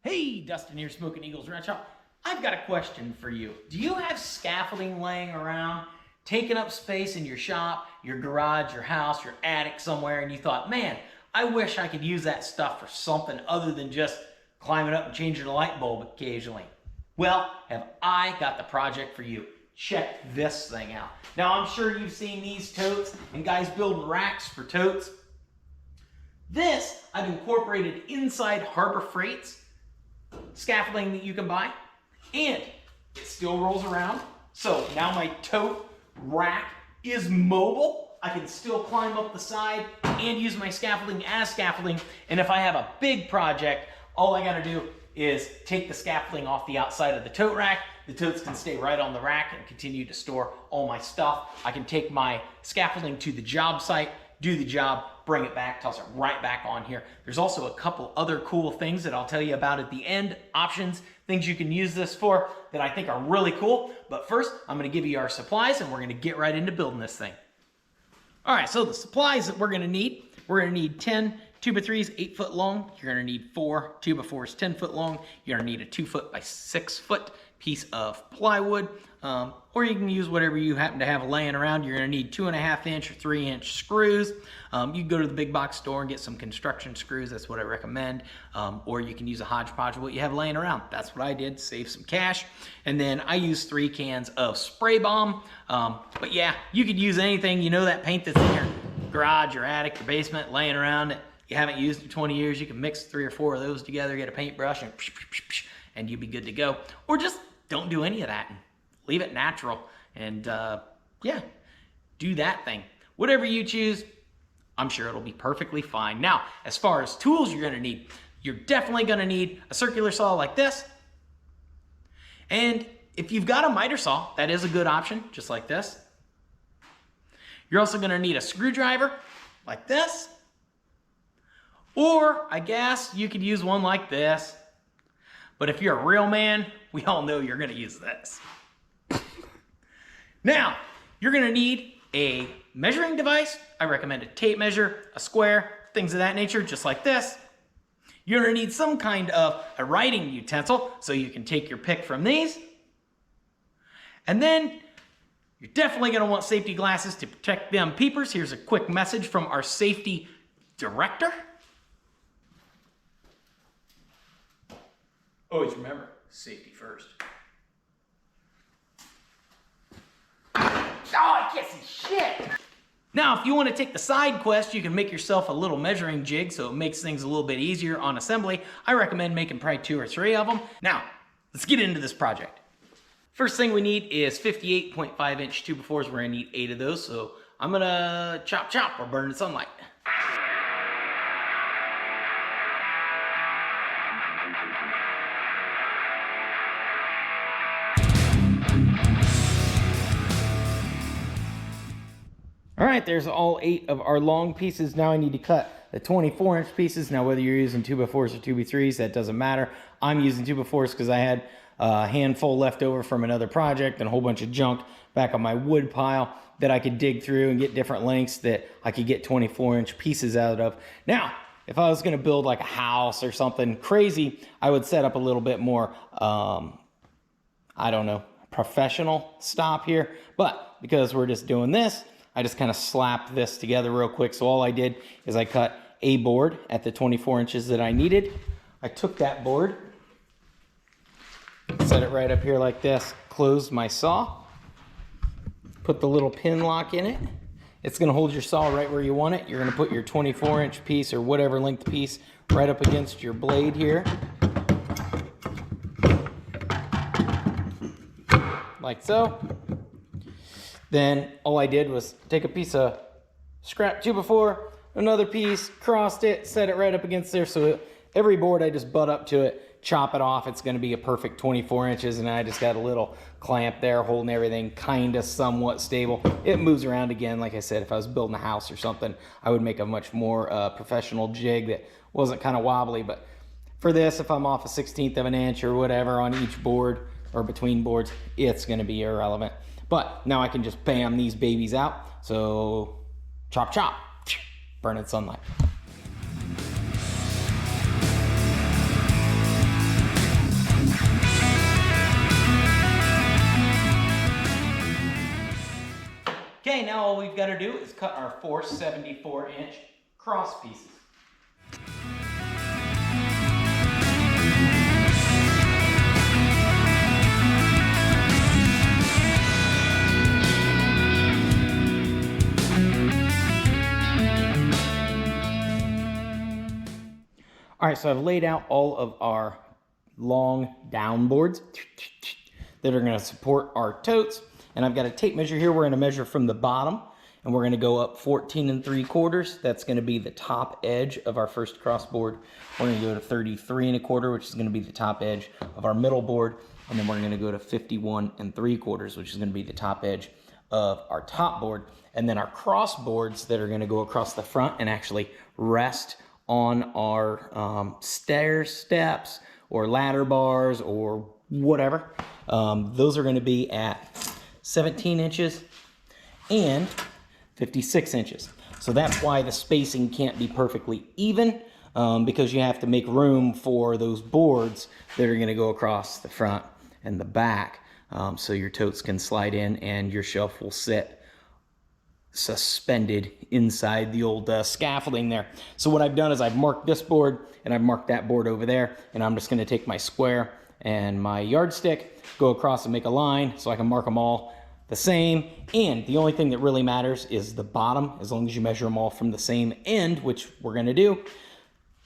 Hey, Dustin here, Smoking Eagles Wrench Shop. I've got a question for you. Do you have scaffolding laying around, taking up space in your shop, your garage, your house, your attic somewhere, and you thought, man, I wish I could use that stuff for something other than just climbing up and changing a light bulb occasionally? Well, have I got the project for you. Check this thing out. Now, I'm sure you've seen these totes and guys building racks for totes. This, I've incorporated inside Harbor Freight's scaffolding that you can buy, and it still rolls around. So now my tote rack is mobile. I can still climb up the side and use my scaffolding as scaffolding. And if I have a big project, all I gotta do is take the scaffolding off the outside of the tote rack. The totes can stay right on the rack and continue to store all my stuff. I can take my scaffolding to the job site, do the job, bring it back, toss it right back on here. There's also a couple other cool things that I'll tell you about at the end, options, things you can use this for that I think are really cool. But first, I'm gonna give you our supplies and we're gonna get right into building this thing. All right, so the supplies that we're gonna need 10 2x3s 8 foot long. You're gonna need 4 2x4s 10 foot long. You're gonna need a 2 foot by 6 foot piece of plywood, or you can use whatever you happen to have laying around. You're gonna need 2.5 inch or 3 inch screws. You can go to the big box store and get some construction screws. That's what I recommend. Or you can use a hodgepodge of what you have laying around. That's what I did, save some cash. And then I used 3 cans of spray bomb. But yeah, you could use anything. You know that paint that's in your garage, your attic, your basement, laying around that you haven't used in 20 years. You can mix 3 or 4 of those together, get a paintbrush, and you'd be good to go. Or just don't do any of that and leave it natural. And yeah, do that thing. Whatever you choose, I'm sure it'll be perfectly fine. Now, as far as tools you're gonna need, you're definitely gonna need a circular saw like this. And if you've got a miter saw, that is a good option, just like this. You're also gonna need a screwdriver like this. Or I guess you could use one like this. But if you're a real man, we all know you're gonna use this. Now, you're gonna need a measuring device. I recommend a tape measure, a square, things of that nature, just like this. You're gonna need some kind of a writing utensil, so you can take your pick from these. And then, you're definitely gonna want safety glasses to protect them peepers. Here's a quick message from our safety director. Always remember, safety first. Oh, I can't see shit! Now, if you want to take the side quest, you can make yourself a little measuring jig so it makes things a little bit easier on assembly. I recommend making probably 2 or 3 of them. Now, let's get into this project. First thing we need is 58.5 inch 2x4s. We're gonna need 8 of those, so I'm gonna chop or burn in sunlight. All right, there's all 8 of our long pieces. Now I need to cut the 24 inch pieces. Now, whether you're using 2x4s or 2x3s, that doesn't matter. I'm using 2x4s because I had a handful left over from another project and a whole bunch of junk back on my wood pile that I could dig through and get different lengths that I could get 24 inch pieces out of. Now, if I was gonna build like a house or something crazy, I would set up a little bit more, I don't know, professional stop here. But because we're just doing this, I just kind of slapped this together real quick. So all I did is I cut a board at the 24 inches that I needed. I took that board, set it right up here like this, closed my saw, put the little pin lock in it. It's gonna hold your saw right where you want it. You're gonna put your 24 inch piece or whatever length piece right up against your blade here. Like so. Then all I did was take a piece of scrap 2x4, another piece, crossed it, set it right up against there. So every board I just butt up to it, chop it off. It's gonna be a perfect 24 inches. And I just got a little clamp there holding everything kind of somewhat stable. It moves around again. Like I said, if I was building a house or something, I would make a much more professional jig that wasn't kind of wobbly. But for this, if I'm off a 1/16 of an inch or whatever on each board or between boards, it's gonna be irrelevant. But now I can just bam these babies out. So chop, burn in sunlight. Okay, now all we've got to do is cut our 4 74-inch cross pieces. All right, so I've laid out all of our long down boards that are going to support our totes. And I've got a tape measure here. We're going to measure from the bottom, and we're going to go up 14 3/4. That's going to be the top edge of our first cross board. We're going to go to 33 1/4, which is going to be the top edge of our middle board. And then we're going to go to 51 3/4, which is going to be the top edge of our top board. And then our cross boards that are going to go across the front and actually rest on our steps or ladder bars or whatever. Those are going to be at 17 inches and 56 inches. So that's why the spacing can't be perfectly even, because you have to make room for those boards that are going to go across the front and the back, so your totes can slide in and your shelf will sit suspended inside the old scaffolding there. So what I've done is I've marked this board and I've marked that board over there, and I'm just going to take my square and my yardstick, go across and make a line so I can mark them all the same. And the only thing that really matters is the bottom, as long as you measure them all from the same end, which we're going to do.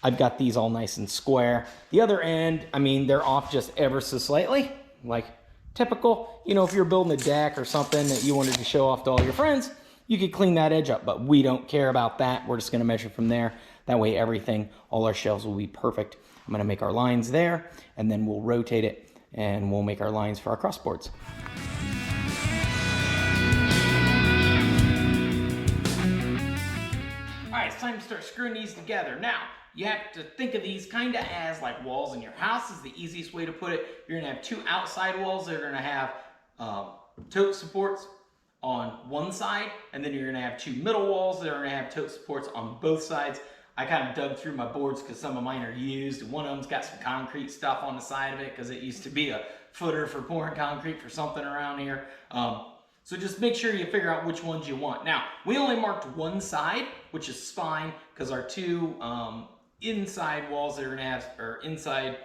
I've got these all nice and square. The other end, I mean, they're off just ever so slightly, like typical. You know, if you're building a deck or something that you wanted to show off to all your friends, you could clean that edge up, but we don't care about that. We're just going to measure from there. That way everything, all our shelves will be perfect. I'm going to make our lines there, and then we'll rotate it, and we'll make our lines for our crossboards. All right, it's time to start screwing these together. Now, you have to think of these kind of as like walls in your house is the easiest way to put it. You're going to have 2 outside walls that are going to have tote supports on one side, and then you're going to have 2 middle walls that are going to have tote supports on both sides. I kind of dug through my boards because some of mine are used, and one of them's got some concrete stuff on the side of it because it used to be a footer for pouring concrete for something around here. So just make sure you figure out which ones you want. Now, we only marked one side, which is fine because our 2 inside walls that are going to have, or inside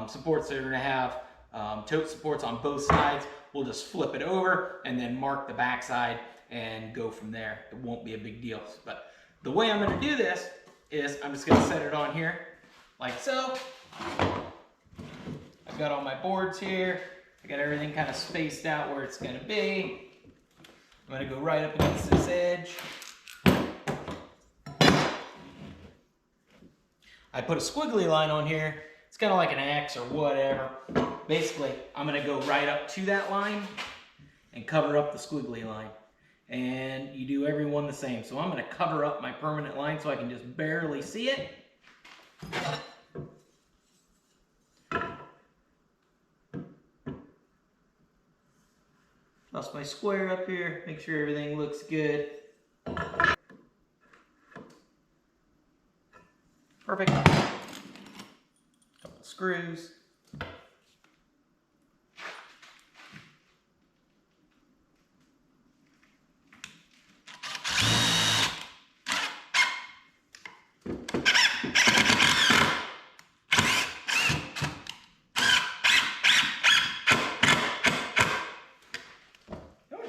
supports that are going to have tote supports on both sides, we'll just flip it over and then mark the back side and go from there. It won't be a big deal. But the way I'm going to do this is I'm just going to set it on here like so. I've got all my boards here. I got everything kind of spaced out where it's going to be. I'm going to go right up against this edge. I put a squiggly line on here. It's kind of like an X or whatever. Basically, I'm going to go right up to that line and cover up the squiggly line. And you do every one the same. So I'm going to cover up my permanent line so I can just barely see it. Toss my square up here, make sure everything looks good. Perfect. Couple screws.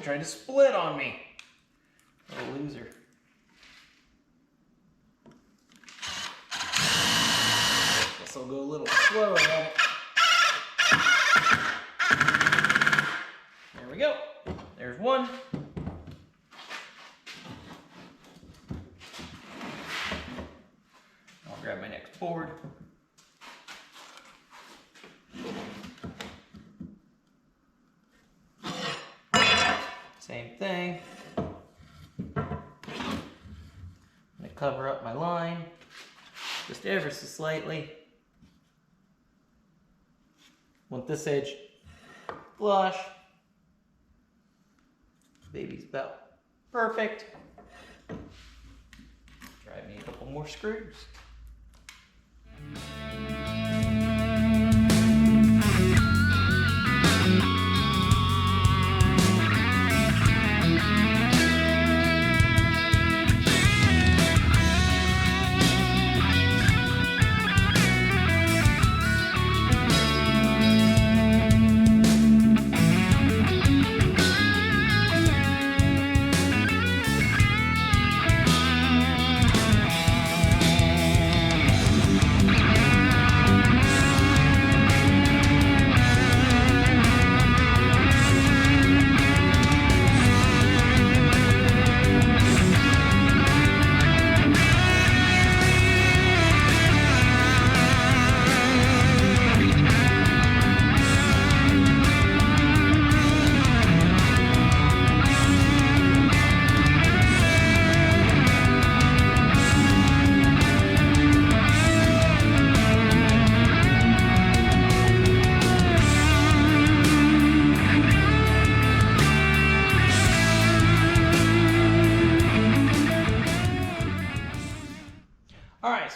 Trying to split on me. What a loser. Guess I'll go a little slower on it. There we go. There's one. I'll grab my next board. Same thing. I'm going to cover up my line just ever so slightly. Want this edge flush. Baby's about perfect. Try me a couple more screws.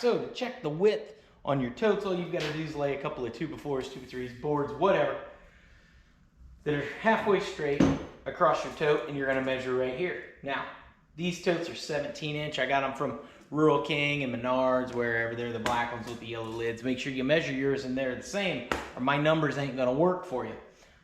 So to check the width on your totes, all you've got to do is lay a couple of 2x4s, 2x3s, boards, whatever, that are halfway straight across your tote, and you're going to measure right here. Now, these totes are 17-inch. I got them from Rural King and Menards, wherever. They're the black ones with the yellow lids. Make sure you measure yours and they're the same, or my numbers ain't going to work for you.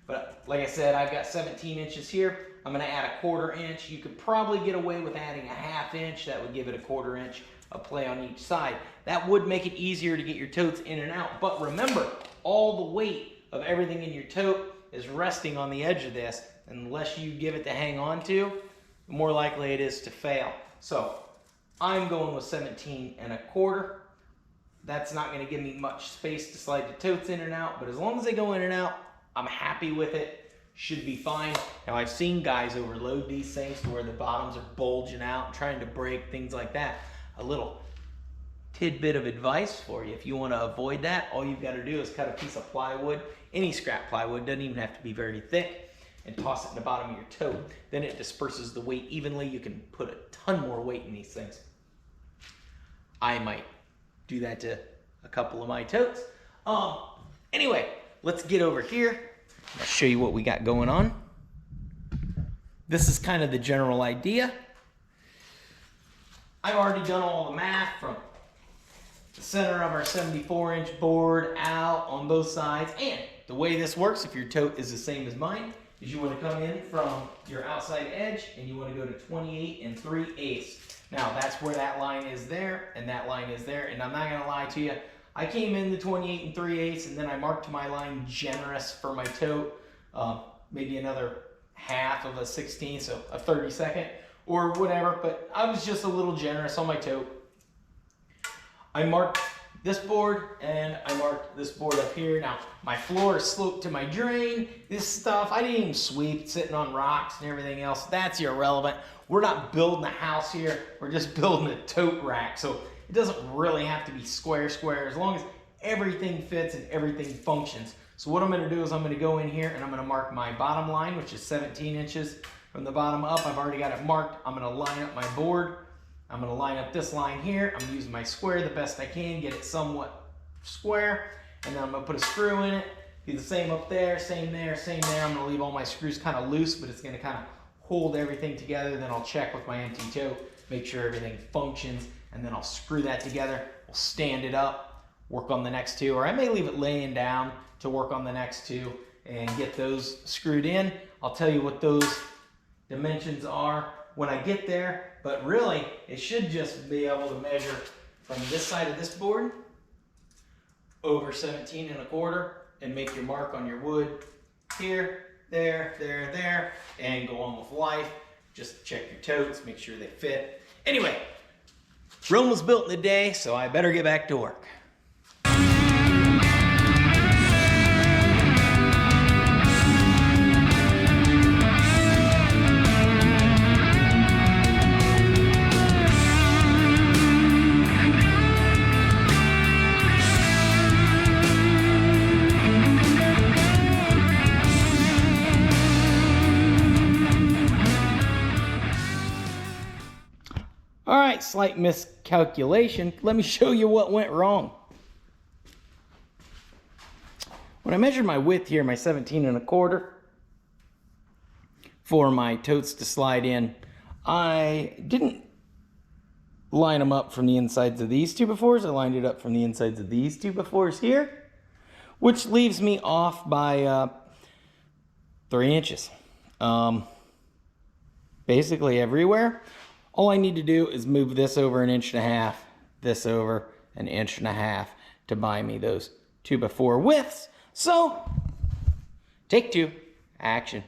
But like I said, I've got 17 inches here. I'm going to add a 1/4 inch. You could probably get away with adding a 1/2 inch. That would give it a 1/4 inch of play on each side. That would make it easier to get your totes in and out. But remember, all the weight of everything in your tote is resting on the edge of this. Unless you give it to hang on to, the more likely it is to fail. So I'm going with 17 1/4. That's not going to give me much space to slide the totes in and out, but as long as they go in and out, I'm happy with it. Should be fine. Now, I've seen guys overload these things to where the bottoms are bulging out, trying to break, things like that. A little tidbit of advice for you. If you want to avoid that, all you've got to do is cut a piece of plywood, any scrap plywood, doesn't even have to be very thick, and toss it in the bottom of your tote. Then it disperses the weight evenly. You can put a ton more weight in these things. I might do that to a couple of my totes. Anyway, let's get over here. I'll show you what we got going on. This is kind of the general idea. I've already done all the math from the center of our 74-inch board out on both sides. And the way this works, if your tote is the same as mine, is you want to come in from your outside edge and you want to go to 28 3/8. Now that's where that line is there and that line is there. And I'm not going to lie to you, I came in the 28 3/8 and then I marked my line generous for my tote, maybe another 1/2 of a 16th, so a 32nd or whatever, but I was just a little generous on my tote. I marked this board and I marked this board up here. Now my floor is sloped to my drain. This stuff, I didn't even sweep, it's sitting on rocks and everything else. That's irrelevant. We're not building a house here. We're just building a tote rack. So it doesn't really have to be square as long as everything fits and everything functions. So what I'm going to do is I'm going to go in here and I'm going to mark my bottom line, which is 17 inches from the bottom up. I've already got it marked. I'm going to line up my board. I'm going to line up this line here. I'm going to use my square the best I can, get it somewhat square, and then I'm going to put a screw in it. Do the same up there, same there, same there. I'm going to leave all my screws kind of loose, but it's going to kind of hold everything together. Then I'll check with my empty tote, make sure everything functions, and then I'll screw that together. We'll stand it up, work on the next two, or I may leave it laying down to work on the next two and get those screwed in. I'll tell you what those dimensions are when I get there, but really it should just be able to measure from this side of this board over 17 1/4 and make your mark on your wood here, there, and go on with life. Just check your totes, make sure they fit. Anyway, Rome was built in a day, so I better get back to work. All right, slight miscalculation. Let me show you what went wrong. When I measured my width here, my 17 1/4 for my totes to slide in, I didn't line them up from the insides of these 2x4s. I lined it up from the insides of these 2x4s here, which leaves me off by 3 inches. Basically everywhere. All I need to do is move this over 1.5 inches, this over 1.5 inches to buy me those 2x4 widths. So, take two, action.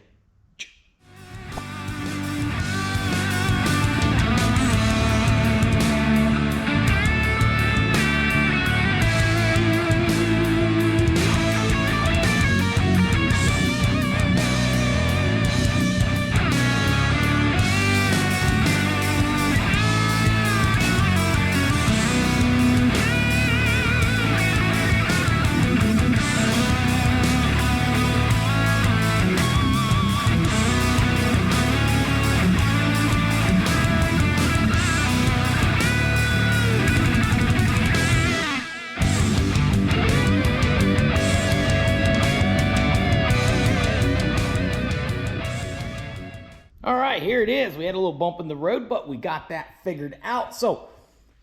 here it is. We had a little bump in the road, but we got that figured out. So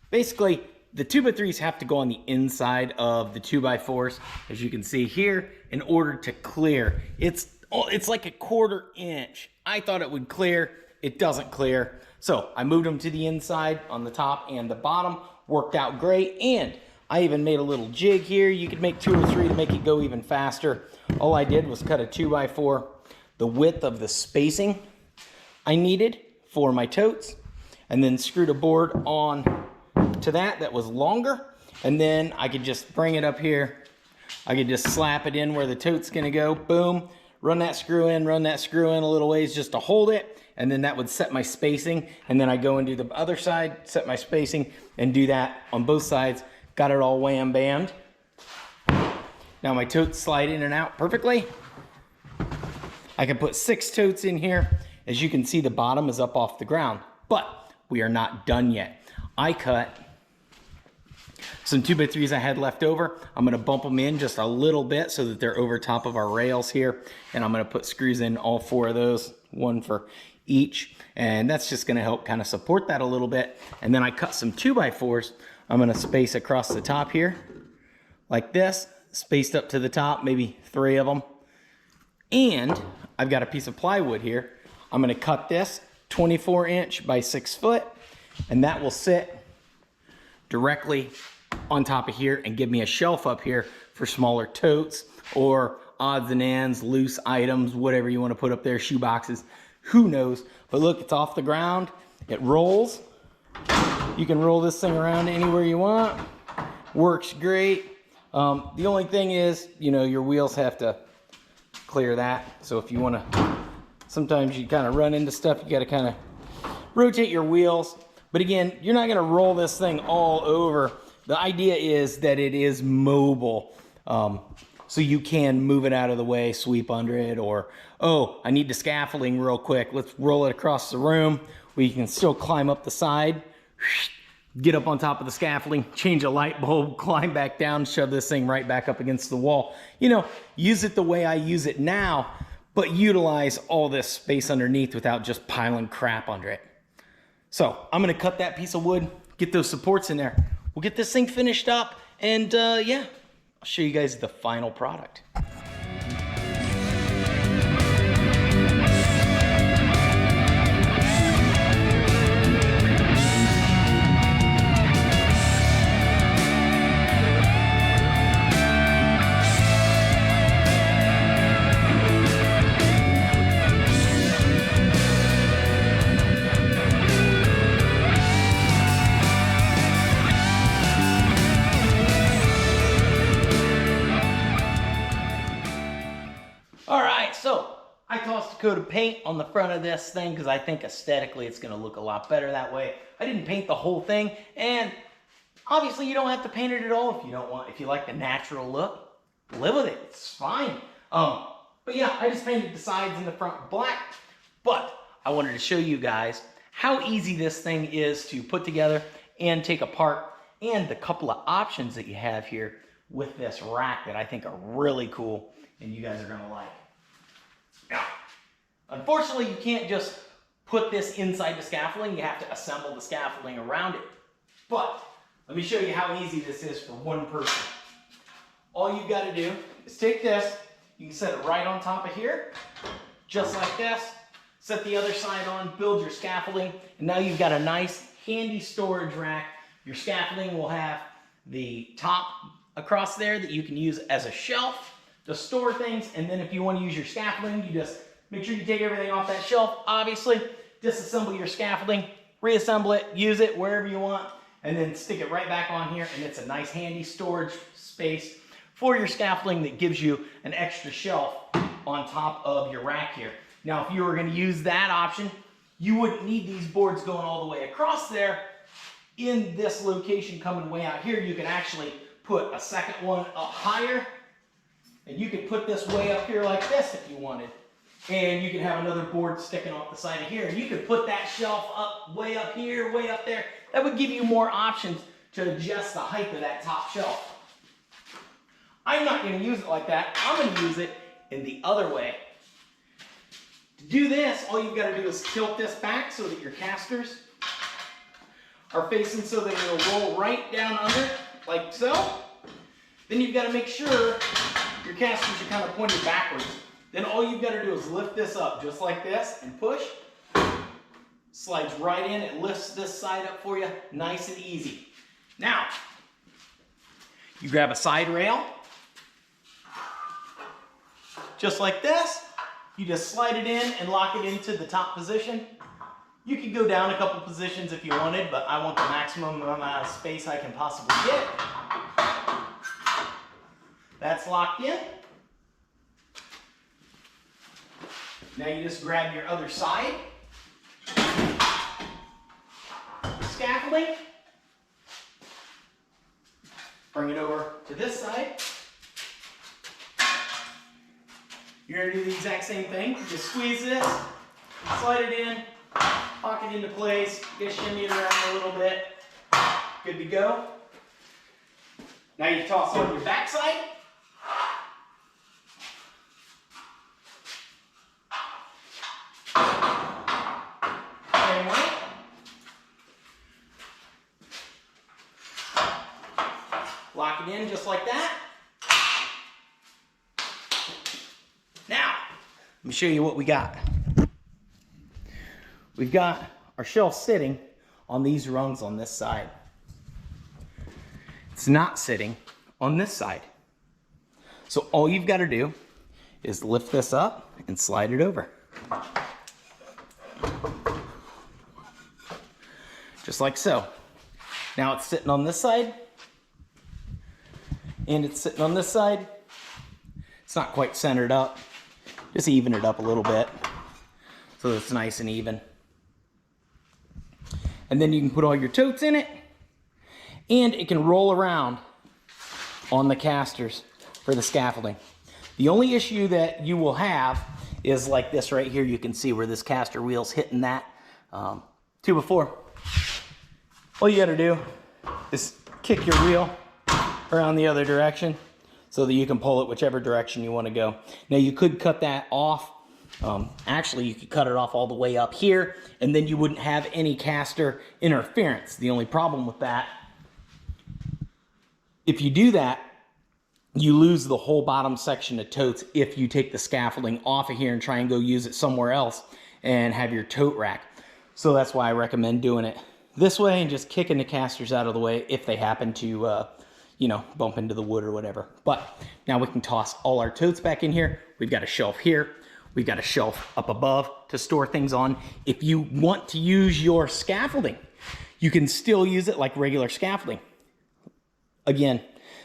basically, the 2x3s have to go on the inside of the 2x4s, as you can see here, in order to clear. It's like a 1/4 inch. I thought it would clear. It doesn't clear. So I moved them to the inside on the top and the bottom. Worked out great. And I even made a little jig here. You could make 2 or 3 to make it go even faster. All I did was cut a 2x4, the width of the spacing I needed for my totes, and then screwed a board on to that was longer, and then I could just bring it up here. I could just slap it in where the tote's gonna go, boom, run that screw in a little ways just to hold it, and then that would set my spacing, and then I go and do the other side, set my spacing, and do that on both sides. Got it all wham bammed. Now my totes slide in and out perfectly. I can put 6 totes in here. As you can see, the bottom is up off the ground, but we are not done yet. I cut some 2x3s I had left over. I'm gonna bump them in just a little bit so that they're over top of our rails here. And I'm gonna put screws in all 4 of those, 1 for each. And that's just gonna help kind of support that a little bit. And then I cut some 2x4s. I'm gonna space across the top here, like this, spaced up to the top, maybe 3 of them. And I've got a piece of plywood here. I'm gonna cut this 24 inch by 6 foot, and that will sit directly on top of here and give me a shelf up here for smaller totes or odds and ends, loose items, whatever you want to put up there, shoe boxes, who knows. But look, it's off the ground, it rolls. You can roll this thing around anywhere you want, works great. The only thing is, you know, your wheels have to clear that. So if you want to, sometimes you kind of run into stuff, you got to kind of rotate your wheels. But again, you're not going to roll this thing all over. The idea is that it is mobile. So you can move it out of the way, sweep under it, or, oh, I need the scaffolding real quick. Let's roll it across the room where you can still climb up the side, get up on top of the scaffolding, change a light bulb, climb back down, shove this thing right back up against the wall. You know, use it the way I use it now, but utilize all this space underneath without just piling crap under it. So I'm gonna cut that piece of wood, get those supports in there. We'll get this thing finished up, and yeah, I'll show you guys the final product. So I tossed a coat of paint on the front of this thing because I think aesthetically it's going to look a lot better that way. I didn't paint the whole thing, and obviously you don't have to paint it at all if you don't want. If you like the natural look, live with it. It's fine. But yeah, I just painted the sides and the front black. But I wanted to show you guys how easy this thing is to put together and take apart, and the couple of options that you have here with this rack that I think are really cool and you guys are going to like. Now, unfortunately, you can't just put this inside the scaffolding. You have to assemble the scaffolding around it. But let me show you how easy this is for one person. All you've got to do is take this. You can set it right on top of here, just like this. Set the other side on, build your scaffolding, and now you've got a nice, handy storage rack. Your scaffolding will have the top across there that you can use as a shelf to store things, and then if you want to use your scaffolding, you just make sure you take everything off that shelf, obviously, disassemble your scaffolding, reassemble it, use it wherever you want, and then stick it right back on here, and it's a nice handy storage space for your scaffolding that gives you an extra shelf on top of your rack here. Now, if you were going to use that option, you wouldn't need these boards going all the way across there. In this location coming way out here, you can actually put a second one up higher, and you could put this way up here like this if you wanted. And you could have another board sticking off the side of here. And you could put that shelf up, way up here, way up there. That would give you more options to adjust the height of that top shelf. I'm not going to use it like that. I'm going to use it in the other way To do this, all you've got to do is tilt this back so that your casters are facing so that it'll roll right down under, like so. Then you've got to make sure your casters are kind of pointed backwards. Then all you've got to do is lift this up just like this and push. Slides right in, it lifts this side up for you, nice and easy. Now, you grab a side rail, just like this. You just slide it in and lock it into the top position. You could go down a couple positions if you wanted, but I want the maximum amount of space I can possibly get. That's locked in. Now you just grab your other side. Scaffolding. Bring it over to this side. You're going to do the exact same thing. Just squeeze this, slide it in, lock it into place, just shimmy it around a little bit. Good to go. Now you toss on your back side. Same way. Lock it in just like that. Now, let me show you what we got. We've got our shelf sitting on these rungs on this side. It's not sitting on this side. So all you've got to do is lift this up and slide it over. Just like so. Now it's sitting on this side, and it's sitting on this side. It's not quite centered up. Just even it up a little bit so that it's nice and even. And then you can put all your totes in it, and it can roll around on the casters for the scaffolding. The only issue that you will have is like this right here. You can see where this caster wheel's hitting that 2x4. All you gotta do is kick your wheel around the other direction so that you can pull it whichever direction you want to go. Now you could cut that off. Actually, you could cut it off all the way up here, and then you wouldn't have any caster interference. The only problem with that, if you do that, you lose the whole bottom section of totes if you take the scaffolding off of here and try and go use it somewhere else and have your tote rack. So that's why I recommend doing it this way and just kicking the casters out of the way if they happen to you know, bump into the wood or whatever. But now we can toss all our totes back in here. We've got a shelf here. We've got a shelf up above to store things on. If you want to use your scaffolding, you can still use it like regular scaffolding. Again,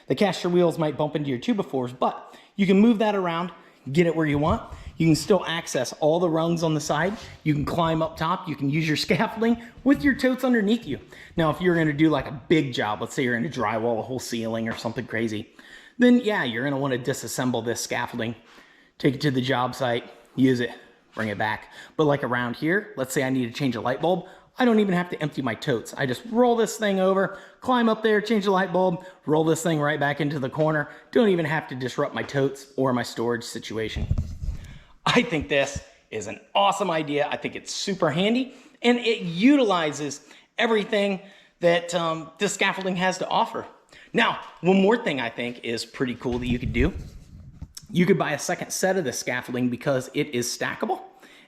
the caster wheels might bump into your 2x4s, but you can move that around, get it where you want. You can still access all the rungs on the side. You can climb up top. You can use your scaffolding with your totes underneath you. Now, if you're gonna do like a big job, let's say you're gonna drywall a whole ceiling or something crazy, then yeah, you're gonna wanna disassemble this scaffolding, take it to the job site, use it, bring it back. But like around here, let's say I need to change a light bulb, I don't even have to empty my totes. I just roll this thing over, climb up there, change the light bulb, roll this thing right back into the corner. Don't even have to disrupt my totes or my storage situation. I think this is an awesome idea. I think it's super handy, and it utilizes everything that this scaffolding has to offer. Now, one more thing I think is pretty cool that you could do. You could buy a second set of the scaffolding because it is stackable,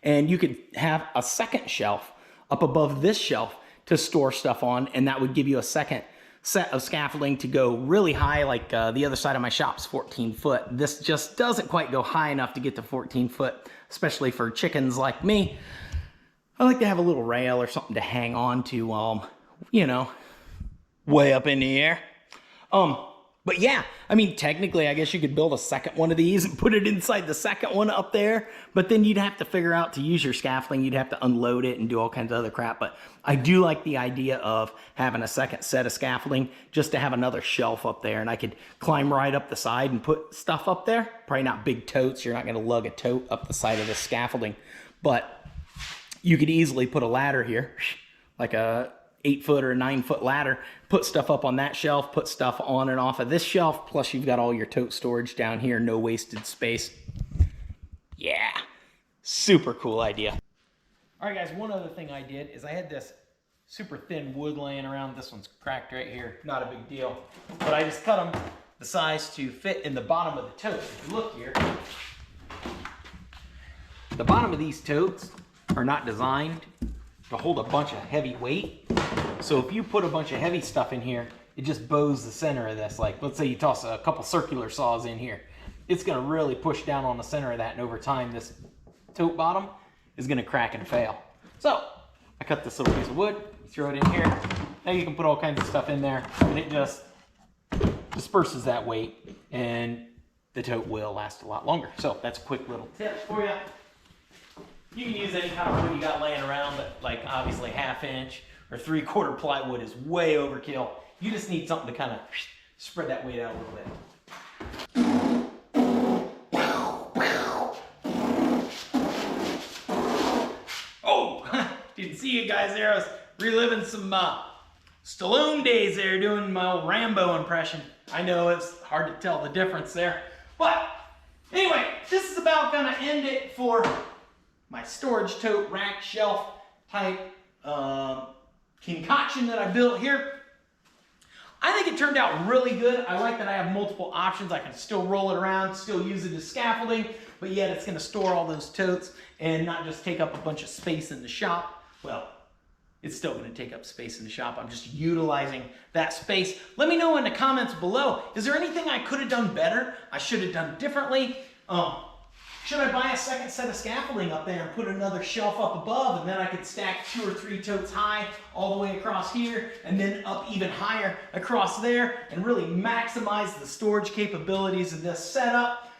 and you could have a second shelf up above this shelf to store stuff on, and that would give you a second set of scaffolding to go really high. Like the other side of my shop's 14 foot. This just doesn't quite go high enough to get to 14 foot, especially for chickens like me. I like to have a little rail or something to hang on to, you know, way up in the air. But yeah, I mean, technically, I guess you could build a second one of these and put it inside the second one up there, but then you'd have to figure out to use your scaffolding, you'd have to unload it and do all kinds of other crap. But I do like the idea of having a second set of scaffolding just to have another shelf up there, and I could climb right up the side and put stuff up there. Probably not big totes. You're not going to lug a tote up the side of the scaffolding, but you could easily put a ladder here, like a 8-foot or a 9-foot ladder, put stuff up on that shelf, put stuff on and off of this shelf, plus you've got all your tote storage down here, no wasted space. Yeah, Super cool idea. All right, guys, one other thing I did is I had this super thin wood laying around. This one's cracked right here, not a big deal. But I just cut them the size to fit in the bottom of the tote. If you look here, the bottom of these totes are not designed to hold a bunch of heavy weight. So if you put a bunch of heavy stuff in here, it just bows the center of this. Like, let's say you toss a couple circular saws in here. It's gonna really push down on the center of that, and over time, this tote bottom is gonna crack and fail. So, I cut this little piece of wood, throw it in here. Now you can put all kinds of stuff in there, and it just disperses that weight, and the tote will last a lot longer. So, that's a quick little tip for you. You can use any kind of wood you got laying around, but like obviously 1/2 inch or 3/4 plywood is way overkill. You just need something to kind of spread that weight out a little bit. Oh, didn't see you guys there. I was reliving some Stallone days there, doing my old Rambo impression. I know it's hard to tell the difference there. But anyway, this is about gonna end it for my storage tote rack shelf type concoction that I built here. I think it turned out really good. I like that I have multiple options. I can still roll it around, still use it as scaffolding, but yet it's gonna store all those totes and not just take up a bunch of space in the shop. Well, it's still gonna take up space in the shop. I'm just utilizing that space. Let me know in the comments below, is there anything I could have done better? I should have done differently? Should I buy a second set of scaffolding up there and put another shelf up above, and then I could stack 2 or 3 totes high all the way across here and then up even higher across there and really maximize the storage capabilities of this setup?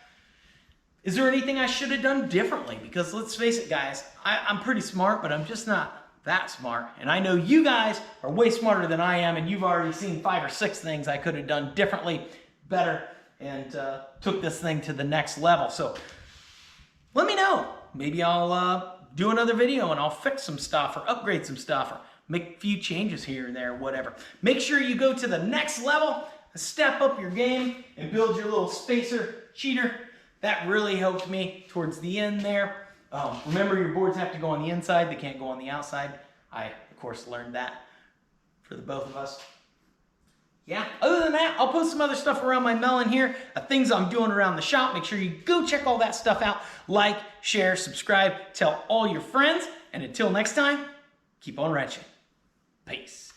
Is there anything I should have done differently? Because let's face it, guys, I'm pretty smart, but I'm just not that smart. And I know you guys are way smarter than I am, and you've already seen 5 or 6 things I could have done differently, better, and took this thing to the next level. So let me know. Maybe I'll do another video and I'll fix some stuff or upgrade some stuff or make a few changes here and there, whatever. Make sure you go to the next level, step up your game, and build your little spacer cheater. That really helped me towards the end there. Remember, your boards have to go on the inside. They can't go on the outside. I, of course, learned that for the both of us. Yeah, other than that, I'll post some other stuff around my melon here, things I'm doing around the shop. Make sure you go check all that stuff out. Like, share, subscribe, tell all your friends. And until next time, keep on wrenching. Peace.